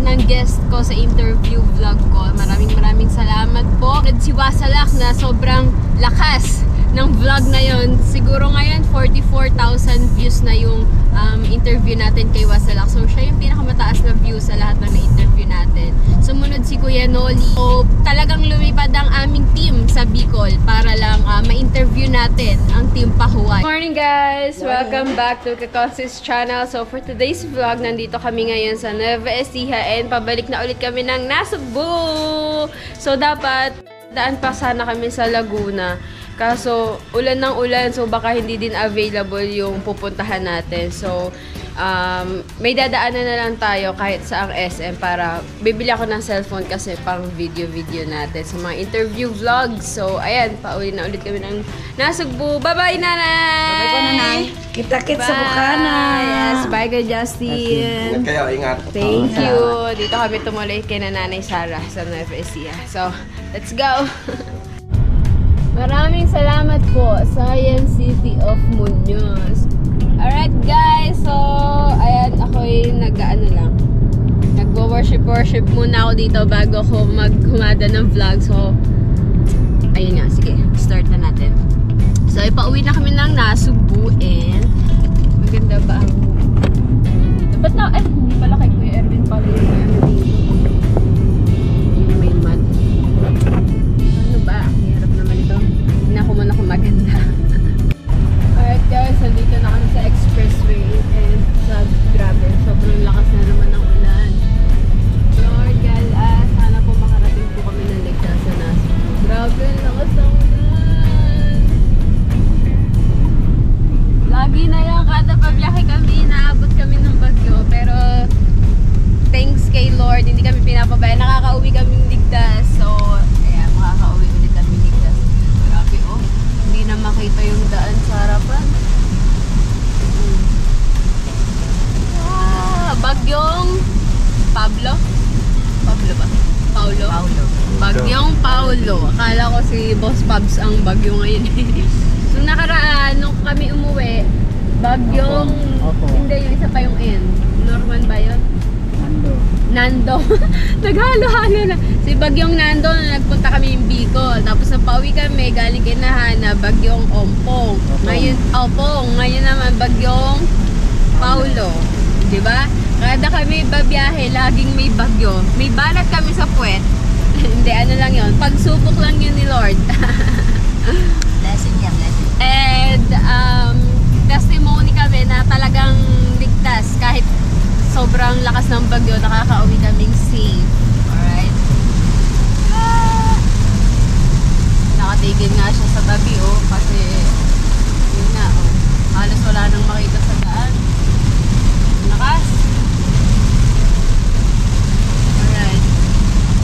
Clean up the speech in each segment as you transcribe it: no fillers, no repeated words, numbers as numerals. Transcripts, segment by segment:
ng guest ko sa interview vlog ko. Maraming salamat po. Si Wasalak na sobrang lakas ng vlog na yon. Siguro ngayon 44,000 views na yung interview natin kay Wasalak. So siya yung pinakamataas na views sa lahat ng na-interview natin. Sumunod si Kuya Noli. So talagang lumipad ang aming team sa Bicol para lang ma-interview natin ang team Pahuay. Good morning guys! Welcome back to Kakonsis channel. So for today's vlog, nandito kami ngayon sa Nueva Ecija and pabalik na ulit kami ng Nasugbu! So dapat daan pa sana kami sa Laguna. Kaso, ulan ng ulan, so baka hindi din available yung pupuntahan natin. So, may dadaanan na lang tayo kahit sa ang SM para bibili ako ng cellphone kasi pang video-video natin sa mga interview vlogs. So, ayan, pauwi na ulit kami ng Nasugbu. Bye-bye, Nanay! Bye-bye po, Nanay! Kita-kit sa Bukana! Yes, bye kay Justin! Ingat kayo, ingat! Thank you! Dito kami tumuloy kay Nanay Sarah sa Nueva Ecija. So, let's go! Maraming salamat po, Science City of Muñoz. Alright guys, so ayan, ako'y nag-worship muna ako dito bago ako maghumada ng vlog. So, ayun nga, sige, start na natin. So, ipauwi na kami ng Nasugbu and maganda ba ang dito? Ba't na, hindi pala kay Kuya Erwin pala yung ano dito. May mud. Ano ba? Hirap naman ito. Hindi na ako muna maganda. Alright guys, nandito na kami sa expressway and sa grabe, sobrang lakas na naman ng ulan. Lord God, sana po makarating po kami ng ligtas sa Nasugbu. Grabe, lakas ng ulan. Lagi na lang kada pabiyahe kami, naabot kami ng bagyo. Pero thanks kay Lord, hindi kami pinapabayaan. Nakakauwi kaming ligtas. So, ayan, makakauwi ulit kami ligtas. Grabe, oh. Hindi na makita yung daan sa harapan. Bagyong Pablo? Pablo ba? Paulo? Paulo. Bagyong Paulo. Akala ko si Boss Pabs ang bagyo ngayon. So nakaraan, nung kami umuwi, bagyong... Hindi, yung isa pa yung N. Norman ba yun? Nando. Naghalo-halo na. Si Bagyong Nando, nagpunta kami yung Bicol. Tapos napauwi kami, galing kay Nahana, Bagyong Ompong. Ngayon, Opong. Ngayon naman, Bagyong Paulo. Diba? Kada kami babiyahe, laging may bagyo. May balat kami sa puwet. Hindi, ano lang yun. Pagsubok lang yun ni Lord. Blessing niya, blessing. And, testimony kami na talagang ligtas. Kahit sobrang lakas ng bagyo, nakakauwi kaming safe. Alright? Nakatigil nga siya sa tabi, oh. Kasi, yun nga, oh. Halos wala nang makita sa daan. Lakas. Alright.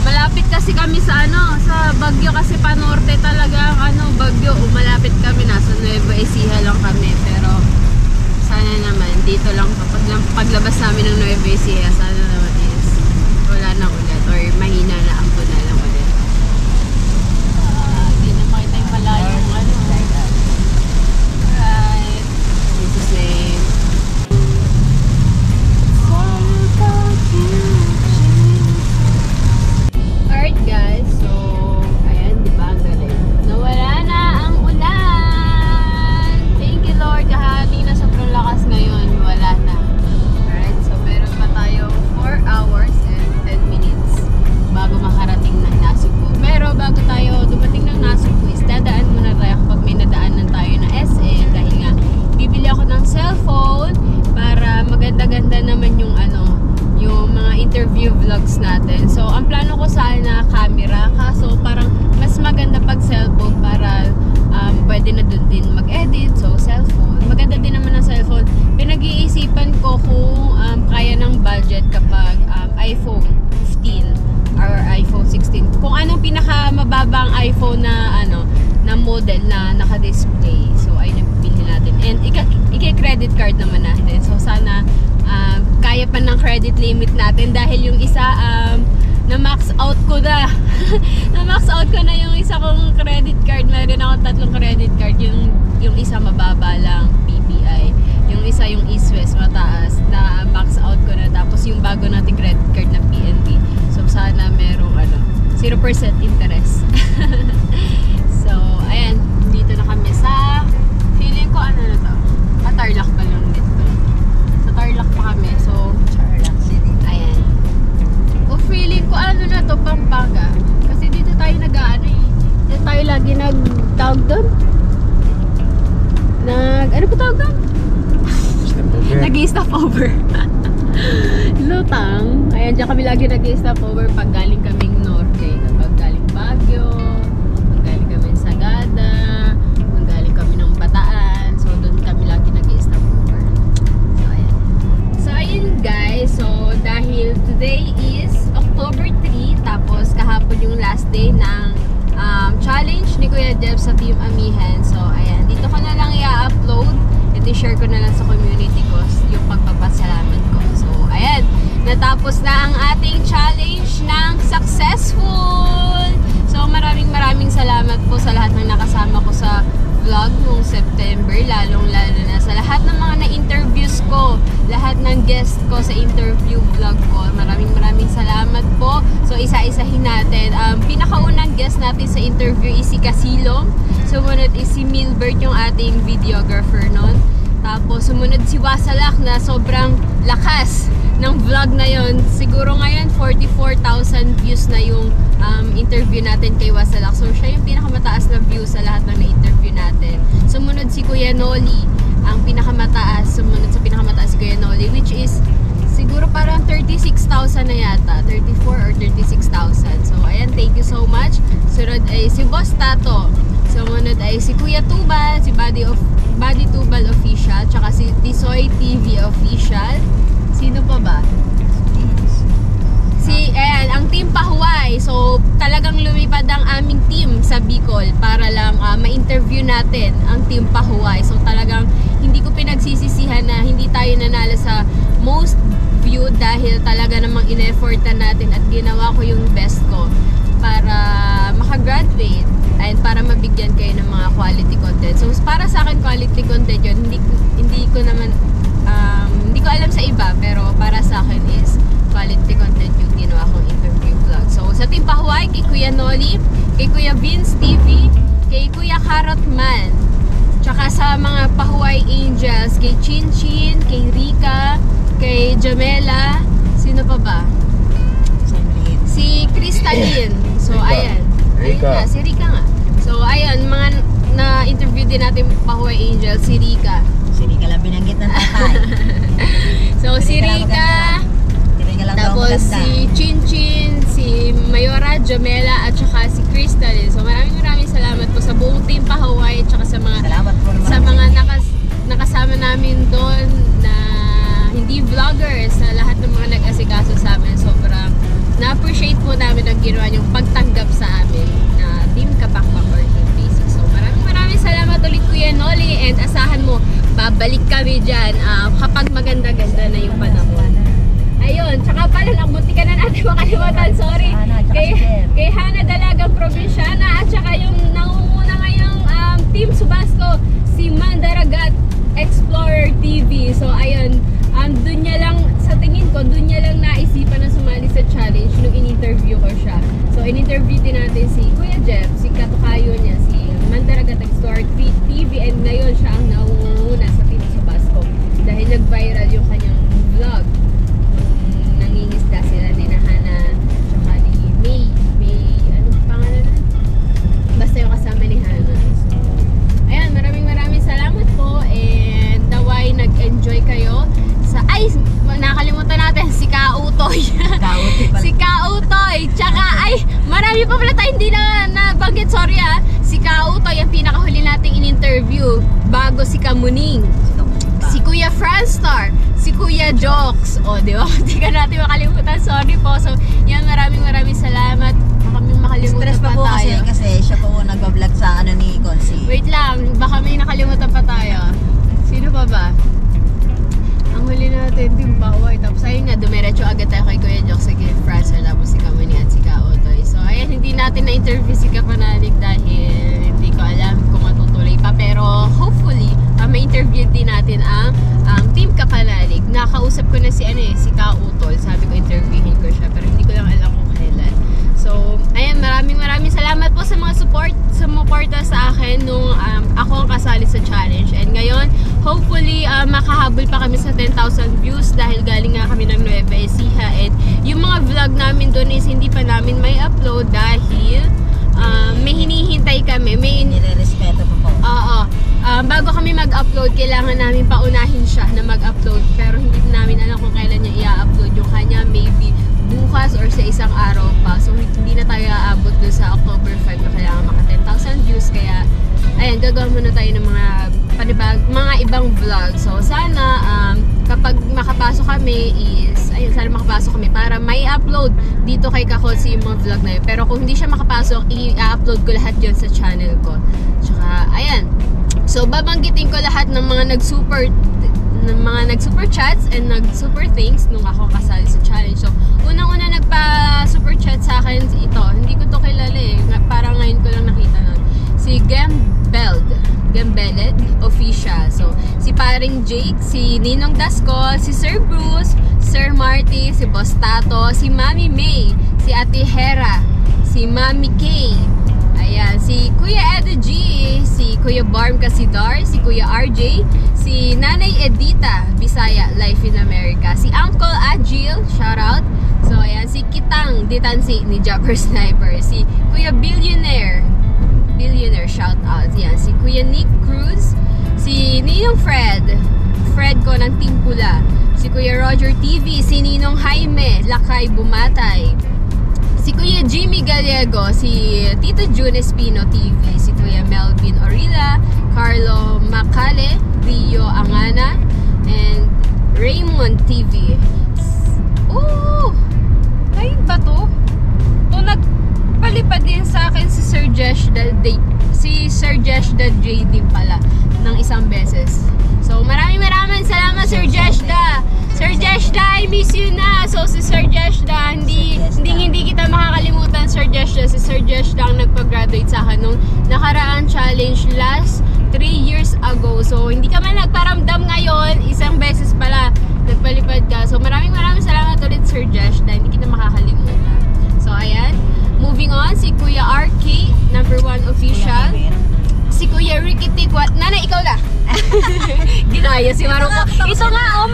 Malapit kasi kami sa sa bagyo kasi panorte talaga ang bagyo. Malapit kami, nasa Nueva Ecija lang kami. Pero sana naman dito lang paglabas namin ng Nueva Ecija, sana naman is wala nang ulan or mahina na ang na lang ulit. Hindi na makita yung malayong Alright. Jesus name. Alright guys, so ayan, di ba ang galing? Nawala na ang ulan! Thank you Lord, kahati na sobrang lakas ngayon, wala na. Alright, so meron pa tayo 4 hours and 10 minutes bago makarating ng Nasugbu. Pero bago tayo dumating ng Nasugbu is dadaan muna tayo kapag may nadaanan tayo na SM dahil nga bibili ako ng cellphone para maganda-ganda naman yung yung mga interview vlogs natin. So, ang plano ko sana camera, kaso parang mas maganda pag cellphone para pwede na dun din mag-edit. So, cellphone. Maganda din naman ang cellphone. Pinag-iisipan ko kung kaya ng budget kapag iPhone 15 or iPhone 16. Kung anong pinakamababang iPhone na na model na naka-display. So, ay napipili natin. And i-credit card naman natin. So, sana kaya pa ng credit limit natin dahil yung isa na-max out ko na. Na-max out ko na yung isa kong credit card. Meron ako 3 credit card. Yung isa mababa lang, PPI. Yung isa yung East West mataas. Na-max out ko na. Tapos yung bago nating credit card na PNB interest. So, ayan, dito na kami sa, feeling ko ano na to, Tarlac pa lang dito. Sa Tarlac pa kami, so, Tarlac City. ayan. O feeling ko ano na to, Pampanga. Kasi dito tayo nag-ano eh. Dito tayo lagi nag-tawag doon. Ano po tawag doon? Nag-i-stop over. Lutang. Ayan, dyan kami lagi nag-i-stop over pag galing kaming Norte. Pag galing Baguio, pag galing kami Sagada, pag galing kami ng Bataan. So, doon kami lagi nag-i-stop over. So, ayan. So, ayun guys. So, dahil today is October 3, tapos kahapon yung last day ng challenge ni Kuya Jeff sa Team Amihan. So, ayan. Dito ko na lang i-upload. I-share ko na lang sa community ko yung pagpapasalamat ko. So, ayan. Natapos na ang ating challenge ng successful! So, maraming salamat po sa lahat ng nakasama ko sa vlog noong September. Lalong-lalo na sa lahat ng mga na-interviews ko. Lahat ng guest ko sa interview vlog ko. Maraming salamat po. So, isa-isahin natin. Pinakaunang guest natin sa interview is si Casilong. Sumunod is si Milbert, yung ating videographer nun. Tapos sumunod si Wasalak na sobrang lakas ng vlog na yon. Siguro ngayon 44,000 views na yung interview natin kay Wasalak. So siya yung pinakamataas na views sa lahat ng na-interview natin. Sumunod si Kuya Noli, ang pinakamataas. Sumunod sa pinakamataas si Kuya Noli, which is siguro parang 36,000 na yata. 34 or 36,000. So ayan, thank you so much. Sunod ay si Boss Tato. Sumunod ay si Kuya Tubal, si Buddy Tubal Official, tsaka si Tisoy TV Official. Sino pa ba? Ayan, ang Team Pahuway. So, talagang lumipad ang aming team sa Bicol para lang ma-interview natin ang Team Pahuway. So, talagang hindi ko pinagsisisihan na hindi tayo nanalo sa most viewed dahil talaga namang in-effortan natin at ginawa ko yung best ko para makagraduate and para mabigyan kayo ng mga quality content. So, para sa akin, quality content yun. Hindi ko alam sa iba, pero para sa akin is quality content yung ginawa kong interview vlog. So, sa Team Pahuway, kay Kuya Noli, kay Kuya Vince TV, kay Kuya Carrotman, tsaka sa mga Pahuway Angels, kay Chinchin, kay Rika, kay Jamela, sino pa ba? Si Crystalline. So, ayan. Ayun nga, si Rika nga. So, ayan, mga na-interview din natin Pahuway Angels, si Rika. Si Rika lang binanggit ng tatay. So, si Rika, tapos si Chinchin, si Mayora, Jamela, at saka si Crystalline. So, maraming salamat po sa buong Team Pahuway at saka sa mga nakasama namin doon na hindi vloggers, sa lahat ng mga nag-asikaso sa amin. Sobrang na-appreciate po namin ang ginawa yung pagtanggap sa amin na Team Kapakpak or Team Basic. So maraming salamat ulit Kuya Noli, and asahan mo, babalik kami dyan kapag maganda-ganda na yung panahon. Ayun, tsaka pala lang, munti ka na natin makalimutan, sorry. Kay Hana Dalagang Probinsyana at saka yung nangunguna ngayong Team Subasco, si Mandaragat Explorer TV. So ayun, dun niya lang, sa tingin ko, dun niya lang naisipan na sumali sa challenge nung in-interview ko siya. So, in-interview din natin si Kuya Jeff, si katukayo niya, si Mandaragat Explorer TV, and ngayon siya ang naunguna sa Team Subasco dahil nag-viral yung kanyang vlog. Nangingisda sila ni Hana, tsaka ni May, anong pangalan na? Basta yung kasama ni Hana. So, ayan, maraming salamat po, and naway nag-enjoy kayo. Nakalimutan natin si Kautoy. Si Kautoy. Tsaka marami pa pala tayo hindi na nabanggit, sorry si Kautoy ang pinakahuli nating in-interview bago si Kamuning, si Kuya Franstar, si Kuya Jokes. Di ba? Hindi ka natin makalimutan, sorry po. So yan, maraming salamat. Kaming makalimutan stress pa po tayo kasi siya po nagbablog sa ni Consi. Wait lang, baka may nakalimutan pa tayo. Sino pa ba? Ang huli natin, Team Pahuway. Tapos ayun nga, dumiretso agad tayo kay Kuya Jok, si Francer, tapos si Kamani at si Kautoy. So ayan, hindi natin na-interview si Kapanalig dahil hindi ko alam kung matutuloy pa. Pero hopefully, ma-interview din natin ang Team Kapanalig. Nakausap ko na si Kautoy. Sabi ko, interviewin ko siya. Pero hindi ko lang alam kung kailan. So, ayan, sumuporta sa akin nung ako ang kasali sa challenge. And ngayon, hopefully, makahabol pa kami sa 10,000 views dahil galing nga kami ng Nueva Ecija. And yung mga vlog namin doon is hindi pa namin may upload dahil may hinihintay kami. May Nire-respeto po po. Oo. Bago kami mag-upload, kailangan namin paunahin siya na mag-upload. Pero hindi namin alam kung kailan niya i-upload yung kanya. Maybe bukas or sa isang araw pa. So, hindi na tayo aabot doon sa October 5 na kailangan maka 10,000 views. Kaya, ayan, gagawin muna tayo ng mga ibang vlog. So, sana, kapag makapasok kami sana makapasok kami para may upload dito kay Kakotsi yung mga vlog na yun. Pero kung hindi siya makapasok, i-upload ko lahat yun sa channel ko. Tsaka, ayan. So, babanggitin ko lahat ng mga nag-super chats and nag-super thanks nung ako kasali sa challenge. So, unang-una nagpa-super chat sa akin ito. Hindi ko to kilala eh. Parang ngayon ko lang nakita nun. Si Gembeled Official. So, si paring Jake, si Ninong Dasco, si Sir Bruce, Sir Marty, si Boss Tato, si Mami May, si Ate Hera, si Mami Kay, ayan, si Kuya Edo G, si Kuya Barm Casidar, si Kuya RJ, si Nanay Edita, Bisaya, Life in America, si Uncle Agil, shout out. So, ayan, si Kitang Ditansi ni Jabber Sniper, si Kuya Billionaire, shout out. Yan, si Kuya Nick Cruz, si Ninong Fred ko ng Team Pula, si Kuya Roger TV, si Ninong Jaime Lakay Bumatay, si Kuya Jimmy Gallego, si Tito June Espino TV, si Kuya Melvin Orilla, Carlo Macale, Rio Angana, and Raymond TV. Oh! Ay, ba to? To nagpalipad din sa akin si Sir Jesh the J din pala ng isang beses. So, maraming salamat Sir Jeshda. Sir Jeshda, I miss you na. So, si Sir Jeshda, hindi kita makakalimutan, Sir Jeshda. Si Sir Jeshda ang nagpag-graduate sa akin nung nakaraan challenge last 3 years ago. So, hindi ka man nagparamdam ngayon, isang beses pala nagpalipad ka. So, maraming salamat ulit, Sir Jeshda. Hindi kita makakalimutan. So, ayan. Moving on, si Kuya RK, number 1 official. Si Kuya Ricky Tikwat. Nanay, ikaw na. Ginaya si Maruko. Ito nga,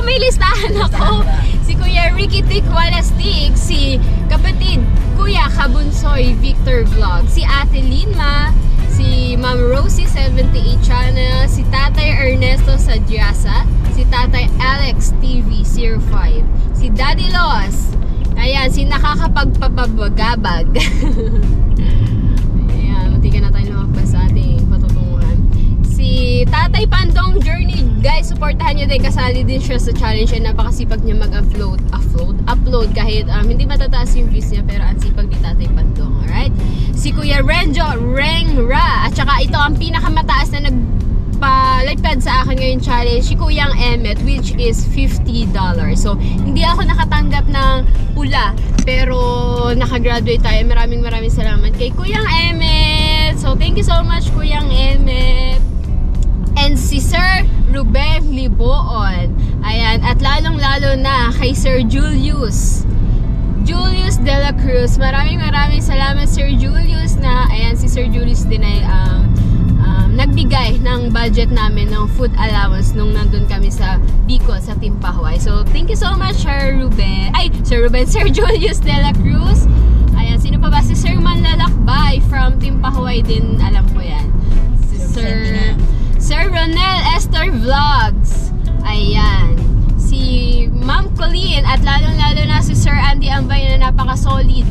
may listahan ako. Si Kuya Ricky Tikwalastik, si kapatid Kuya Kabunsoy Victor Vlog, si Ate Linma, si Ma'am Rosie 78 Channel, si Tatay Ernesto Sadyasa, si Tatay Alex TV 05, si Daddy Los, ayan, si nakakapagpapagabag. Ayan, muntikan na tayo lumagpas sa ating patutunguhan. Si Tatay Pandong Journey, guys, supportahan nyo din, kasali din siya sa challenge and napakasipag niya mag-upload kahit hindi matataas yung views niya, pero ang sipag ni Tatay Pandong, alright? Si Kuya Renjo Rengra, at saka ito ang pinakamataas na nagpa-lipad sa akin ngayon challenge, si Kuyang Emmet, which is $50. So, hindi ako nakatanggap ng pula, pero nakagraduate tayo. Maraming salamat kay Kuyang Emmet. So, thank you so much, Kuyang Emmet. And si Sir Ruben Liboon. Ayan, at lalong-lalo na kay Sir Julius de la Cruz. Maraming salamat, Sir Julius, na ayan, si Sir Julius din ay nagbigay ng budget namin ng food allowance nung nandun kami sa Bicol, sa Timpahuay. So, thank you so much, Sir Julius de la Cruz. Ayan, sino pa ba? Si Sir Manlalakbay from Timpahuay din, alam ko yan. Si Sir Ronel Esther Vlogs. Ayan. Si Ma'am Colleen at lalong-lalo na si Sir Andy Ambay na napaka-solid.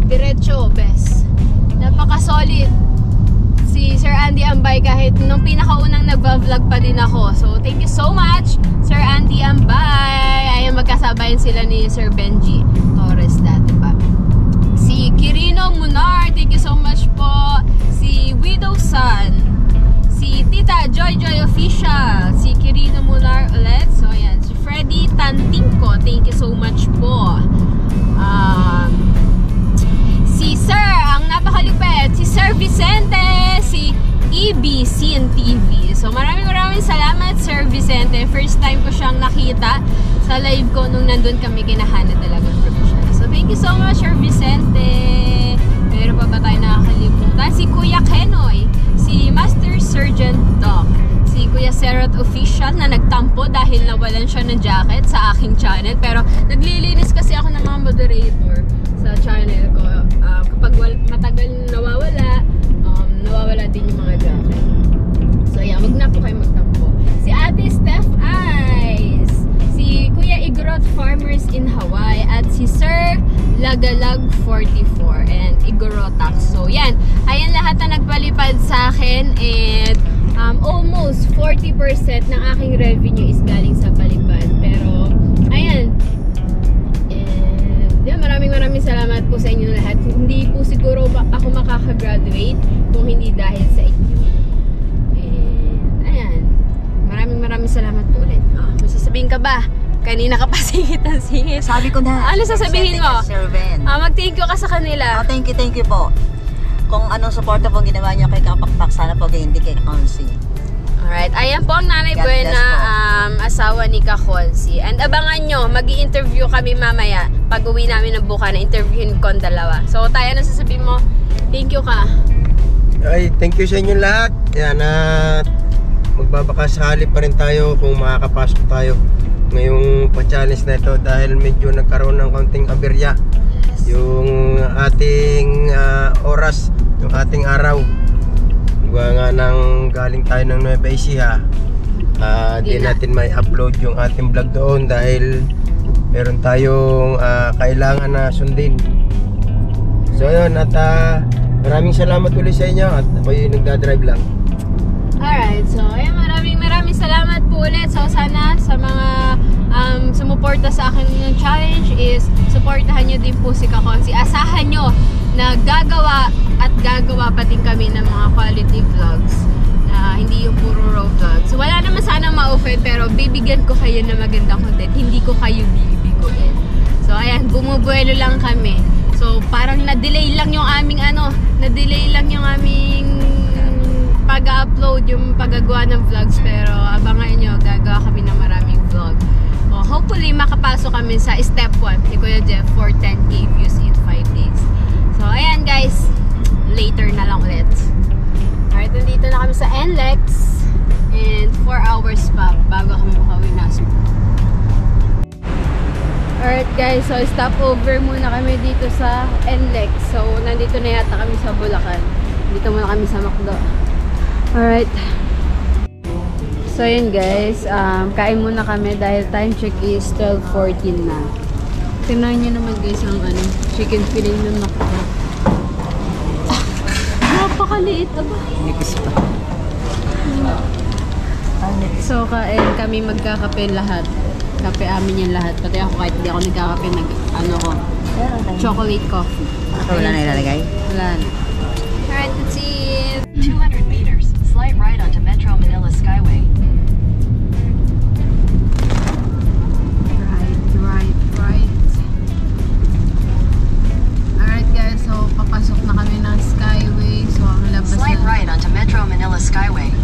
Diretso, best. Napaka-solid. Si Sir Andy Ambay kahit nung pinakaunang nagva-vlog pa din ako. So, thank you so much, Sir Andy Ambay. Ayan, magkasabayan sila ni Sir Benji Torres dati pa. Si Kirino Munar, thank you so much po. Si Widow Sun. Si Tita Joy Official. Si Kirino Munar ulit. So, ayan. Si Freddy Tantingko, thank you so much po. Si Sir, ang napakalupit, si Sir Vicente, si EBCN TV. So, maraming salamat, Sir Vicente. First time ko siyang nakita sa live ko nung nandun kami kinahana talaga provincial. So, thank you so much, Sir Vicente. Pero pa ba tayo nakakalimutan? Si dahil nawalan siya ng jacket sa aking channel. Pero naglilinis kasi ako ng mga moderator sa channel ko. Kapag matagal nawawala din yung mga jacket. So yeah, wag na po kayo magtampo. Si Ate Steph Eyes, si Kuya Igorot Farmers in Hawaii, at si Sir Lagalag 44 and Igorotax. So yan, ayan lahat na nagpalipad sa akin, and almost 40% ng aking revenue is galing sa palipad. Pero ayan, and yan, maraming salamat po sa inyo lahat. Hindi po siguro ako makakagraduate kung hindi dahil sa inyo. And ayan, maraming salamat po ulit. May sasabihin ka ba? Kanina ka pa singit. Sabi ko na. Ano sasabihin mo? Mag-thank you ka sa kanila. Thank you po. Kung anong suporta po ginawa niyo kay Kapakpak, sana po kayo hindi kay Kakonsi. Alright, ayan po ang Nanay Buena, asawa ni Kakonsi. And abangan nyo, mag-i-interview kami mamaya. Pag uwi namin ng buka, na interviewin ko ang dalawa. So tayo na sasabihin mo, thank you ka. Ay, thank you sa inyo lahat. Yan, at magbabakasakali pa rin tayo kung makakapasok tayo ngayong pa-challenge na ito dahil medyo nagkaroon ng kaunting aberya yung ating oras, yung ating araw. Gawa nga nang galing tayo ng Nueva Ecija, di natin may upload yung ating vlog doon dahil meron tayong kailangan na sundin. So yun, at maraming salamat ulit sa inyo at ako yung nagdadrive lang. Alright, so ayan, maraming salamat po ulit. So sana sa mga sumuporta sa akin ng challenge is supportahan nyo din po si Kakonsi. Asahan nyo na gagawa pa din kami ng mga quality vlogs. Hindi yung puro raw vlogs. So wala naman sana ma-offend, pero bibigyan ko kayo ng magandang content. Hindi ko kayo bibiguin. So ayan, bumubuelo lang kami. So parang na-delay lang yung aming pag-upload, yung paggagawa ng vlogs, pero abangan nyo, gagawa kami ng maraming vlog. Hopefully makapasok kami sa step 1 ni Kuya Jeff for 10K views in 5 days. So ayan guys, later na lang ulit. Alright, nandito na kami sa NLEX and 4 hours pa bago kami makauwi na. Alright guys, so stop over muna kami dito sa NLEX. So nandito na yata kami sa Bulacan. Dito muna kami sa McDo. Alright. So yun guys, kain muna kami dahil time check is 12:14 na. Tingnan nyo naman guys ang chicken fillet ng McDo. Napakaliit aba. Nipis pa. So kain kami, magkakape lahat. Kape amin yan lahat. Pati ako kahit hindi ako nagkakape, chocolate coffee. Wala na ilalagay? Wala na. Alright, that's it. 200 meters, slight right onto Metro Manila Skyway. Right. Alright guys, so papasok na kami ng Skyway. So ang labas Slight right onto Metro Manila Skyway.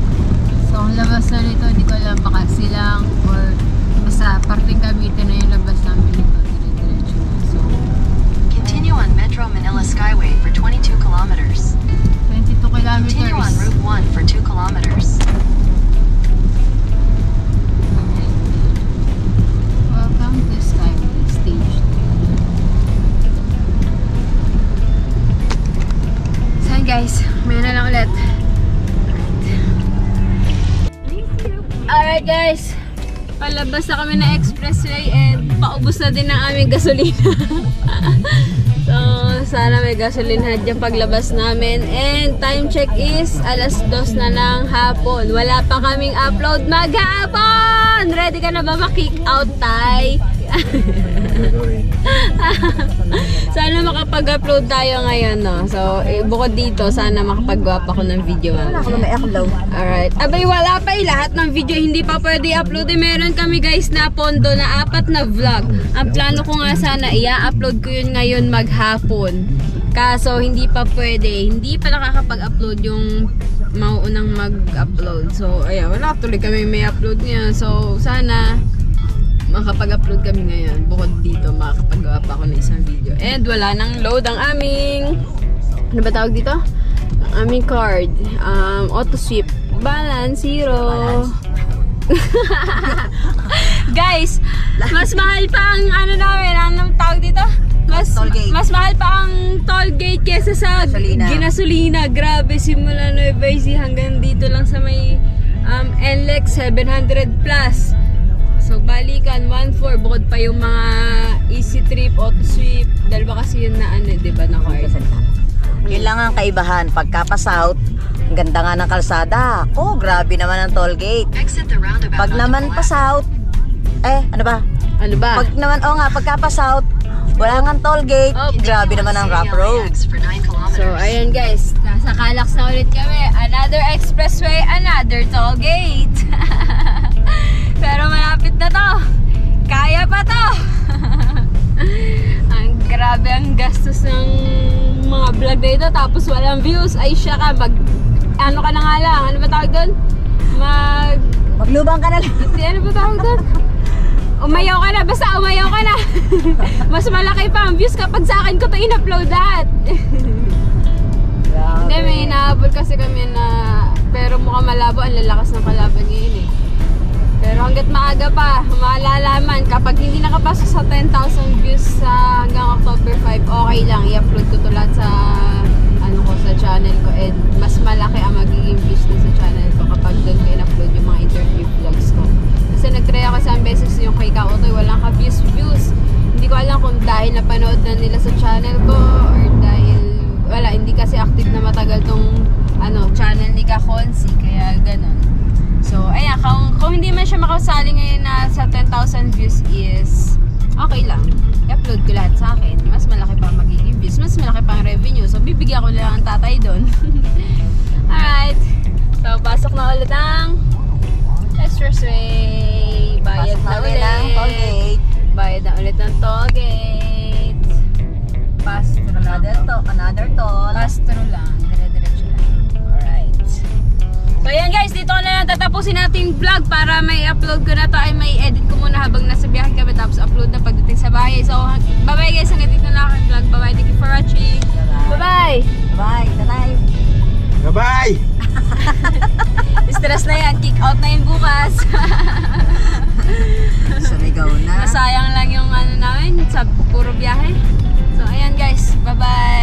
So ang labas na nito, hindi ko alam baka silang or basta parting Cavite na yung labas namin nito. Dire-diretso na. So Continue on Metro Manila Skyway for 22 kilometers. 22 kilometers. Continue on Route 1 for 2 kilometers. Welcome to Skyway Stage. So guys, may na lang ulit. Alright guys, palabas na kami ng expressway and paubos na din ang aming gasolina. So sana may gasolina dyan paglabas namin. And time check is 2:00 na ng hapon. Wala pa kaming upload maghapon! Ready ka na ba ma-kick out, Tay? Sana makapag-upload tayo ngayon, no? So, bukod dito, sana makapag-gawa pa ako ng video. Wala ko na may upload. Alright. Abay, wala pa lahat ng video hindi pa pwede upload. Meron kami guys na pondo na 4 na vlog. Ang plano ko nga sana, i-upload ko yun ngayon maghapon. Kaso, hindi pa pwede. Hindi pa nakakapag-upload yung mauunang mag-upload. So, ayan, wala tuloy kami may upload niya. So, sana makapag-upload kami ngayon. Bukod dito, makakapagawa pa ako ng isang video. And wala nang load ang aming, ano ba tawag dito? Ang aming card. Auto sweep. Balance, 0. Guys, mas mahal pa ang ano namin, anong tawag dito? Mas mahal pa ang toll gate kesa sa ginasolina. Grabe, simula Nueva Ecija hanggang dito lang sa may NLEX 700 plus. So balikan 1.4 bukod pa yung mga Easy Trip, Auto Sweep. Dalawa kasi yun na ano, 'di ba, na card. Yun lang ang kaibahan. Pagka pa south, ang ganda nga ng kalsada. Oh, grabe naman ang toll gate. Exit the roundabout Pag onto naman the pa left. south, ano ba? Ano ba? Pag naman, pagka pa south, wala nga toll gate. Grabe naman ang rough road. CLAX for 9 kilometers. So ayan guys, nasa Calax na ulit kami. Another expressway, another toll gate. Pero malapit na to. Kaya pa to. Ang grabe ang gastos ng mga vlog na ito. Tapos walang views. Ay siya ka, ano ka na nga lang. Ano ba tawag doon? Maglubang ka na lang. Ano ba tawag doon? Umayaw ka na. Basta umayaw ka na. Mas malaki pa ang views kapag sa akin ko to in-upload lahat. Hindi, may inaabol kasi kami na, pero mukhang malabo. Ang lalakas ng kalaban ngayon eh. Pero hanggat maaga pa, malalaman. Kapag hindi nakapasok sa 10,000 views sa hanggang October 5, okay lang. I-upload ko to lahat sa sa channel ko. And mas malaki ang magiging views na sa channel ko kapag doon ko in-upload yung mga interview vlogs ko. Kasi nag-try ako isang beses yung kay Kautoy, walang ka-views. Hindi ko alam kung dahil napanood na nila sa channel ko or dahil wala, hindi kasi active na matagal tong channel ni Kakonsi, kaya ganun. So, ayan, kung hindi man siya makasali ngayon na sa 10,000 views is okay lang. I-upload ko lahat sa akin. Mas malaki pa magiging views, mas malaki pa ang revenue. So, bibigyan ko lang ang tatay doon. Alright. So, pasok na ulit ang expressway. Bayad na ulit. Toll gate. Bayad na ulit ng toll gate. Pass through lang. Another toll. Pass through lang. Dire-diretso lang. Alright. So ayan guys, dito na lang tatapusin natin vlog para may upload ko na to, ay may edit ko muna habang nasa biyahe kami, tapos upload na pagdating sa bahay. So bye bye guys, hanggang dito na lang ang vlog. Bye bye, thank you for watching. Bye bye. Bye. Bye. Bye-bye! Stress na yan, kick out na yun bukas. Sarigaw na. Nasayang lang yung namin sa puro biyahe. So ayan guys, bye bye.